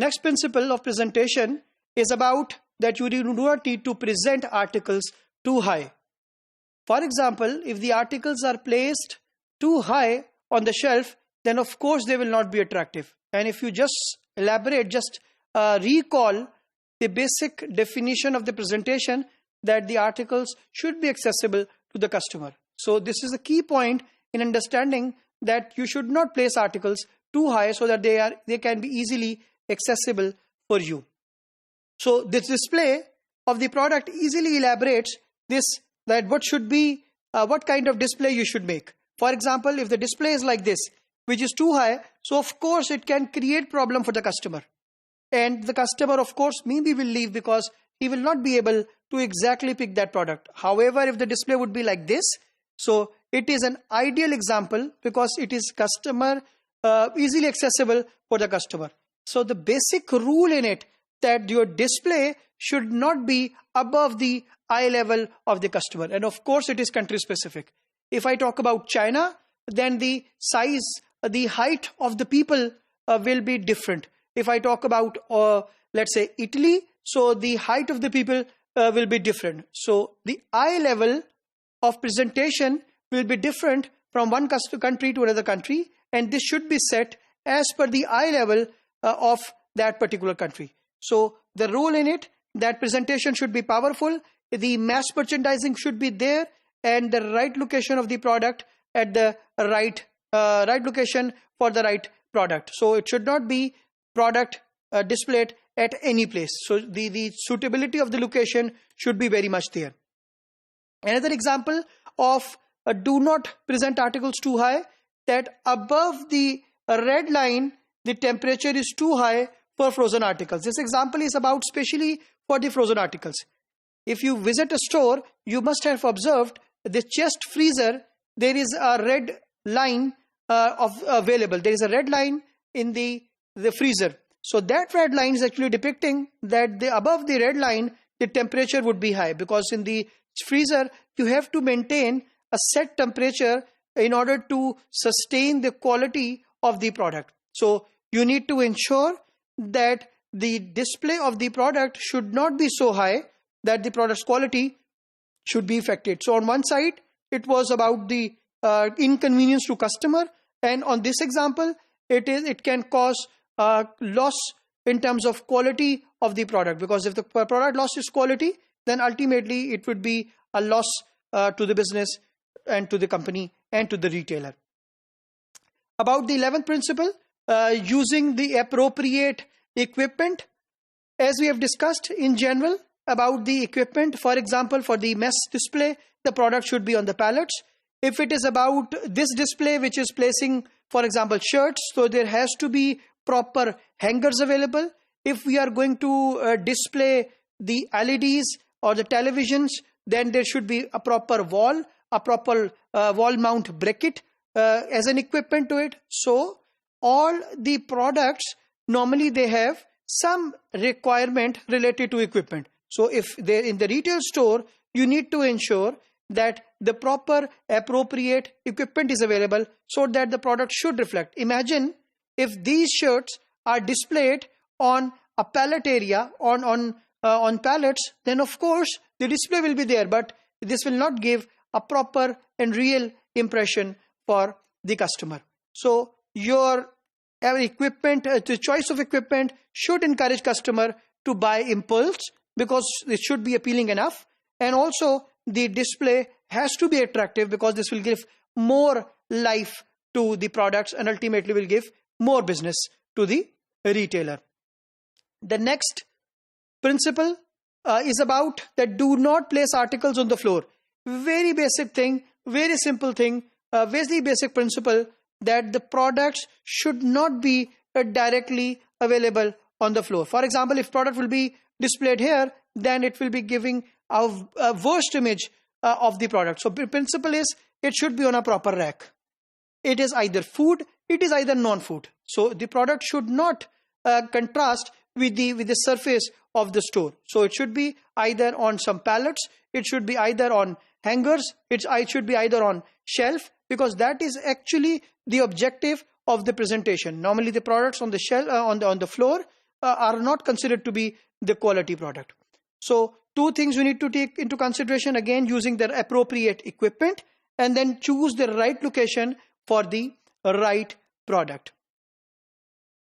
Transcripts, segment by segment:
Next principle of presentation is about that you do not need to present articles too high. For example, if the articles are placed too high on the shelf, then of course they will not be attractive. And if you just recall the basic definition of the presentation, that the articles should be accessible to the customer. So this is a key point in understanding that you should not place articles too high so that they can be easily accessible for you. So this display of the product easily elaborates this, that what kind of display you should make. For example, if the display is like this, which is too high, so of course it can create problem for the customer. And the customer, of course, maybe will leave because he will not be able to exactly pick that product. However, if the display would be like this, so it is an ideal example because it is easily accessible for the customer. So the basic rule in it, that your display should not be above the eye level of the customer. And of course, it is country specific. If I talk about China, then the size, the height of the people will be different. If I talk about, let's say, Italy, so the height of the people will be different. So the eye level of presentation will be different from one country to another country, and this should be set as per the eye level of that particular country. So the rule in it, that presentation should be powerful, the mass merchandising should be there, and the right location of the product at the right location for the right product. So it should not be product displayed at any place. So the suitability of the location should be very much there. Another example of do not present articles too high, that above the red line, the temperature is too high for frozen articles. This example is about specially for the frozen articles. If you visit a store, you must have observed the chest freezer, there is a red line available. There is a red line in the freezer. So that red line is actually depicting that above the red line, the temperature would be high, because in the freezer, you have to maintain a set temperature in order to sustain the quality of the product. So you need to ensure that the display of the product should not be so high that the product's quality should be affected. So on one side, it was about the inconvenience to customer, and on this example, it can cause loss in terms of quality of the product, because if the product lost its quality, then ultimately it would be a loss to the business and to the company and to the retailer. About the 11th principle, using the appropriate equipment. As we have discussed in general about the equipment, for example, for the mass display, the product should be on the pallets. If it is about this display which is placing, for example, shirts, so there has to be proper hangers available. If we are going to display the LEDs or the televisions, then there should be a proper wall mount bracket as an equipment to it. So all the products, normally they have some requirement related to equipment. So if they're in the retail store, you need to ensure that the proper appropriate equipment is available so that the product should reflect. Imagine if these shirts are displayed on a pallet area, on pallets, then of course the display will be there, but this will not give a proper and real impression for the customer. So your equipment, the choice of equipment should encourage customer to buy impulse, because it should be appealing enough, and also the display has to be attractive, because this will give more life to the products and ultimately will give more business to the retailer. The next principle is about that do not place articles on the floor. Very basic thing, very simple thing, very basic principle, that the products should not be directly available on the floor. For example, if product will be displayed here, then it will be giving a worst image of the product. So the principle is it should be on a proper rack. It is either food, it is either non-food. So the product should not contrast with the surface of the store. So it should be either on some pallets, it should be either on hangers, it should be either on shelf, because that is actually the objective of the presentation. Normally the products on the shelf, on the floor, are not considered to be the quality product. So two things we need to take into consideration, again using the appropriate equipment, and then choose the right location for the right product.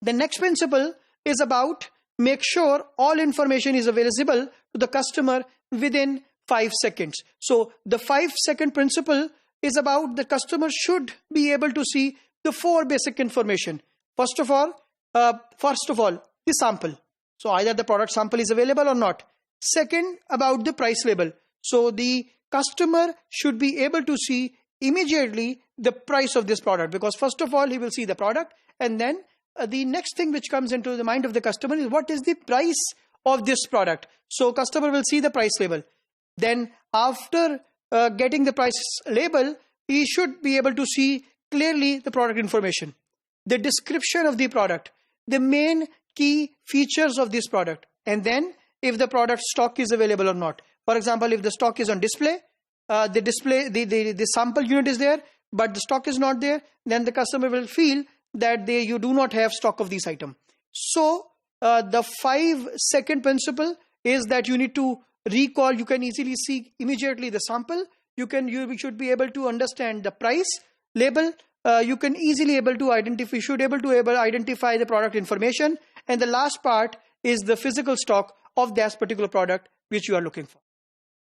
The next principle is about make sure all information is available to the customer within 5 seconds. So the 5-second principle is about the customer should be able to see the 4 basic information. First of all, the sample. So either the product sample is available or not. Second, about the price label. So the customer should be able to see immediately the price of this product, because first of all he will see the product, and then the next thing which comes into the mind of the customer is what is the price of this product. So customer will see the price label. Then after getting the price label, he should be able to see clearly the product information, the description of the product, the main key features of this product, and then if the product stock is available or not. For example, if the stock is on display, the sample unit is there, but the stock is not there, then the customer will feel that you do not have stock of this item. So the 5-second principle is that you need to recall. You can easily see immediately the sample. You should be able to understand the price label. You can easily able to identify. Identify the product information. And the last part is the physical stock of that particular product which you are looking for.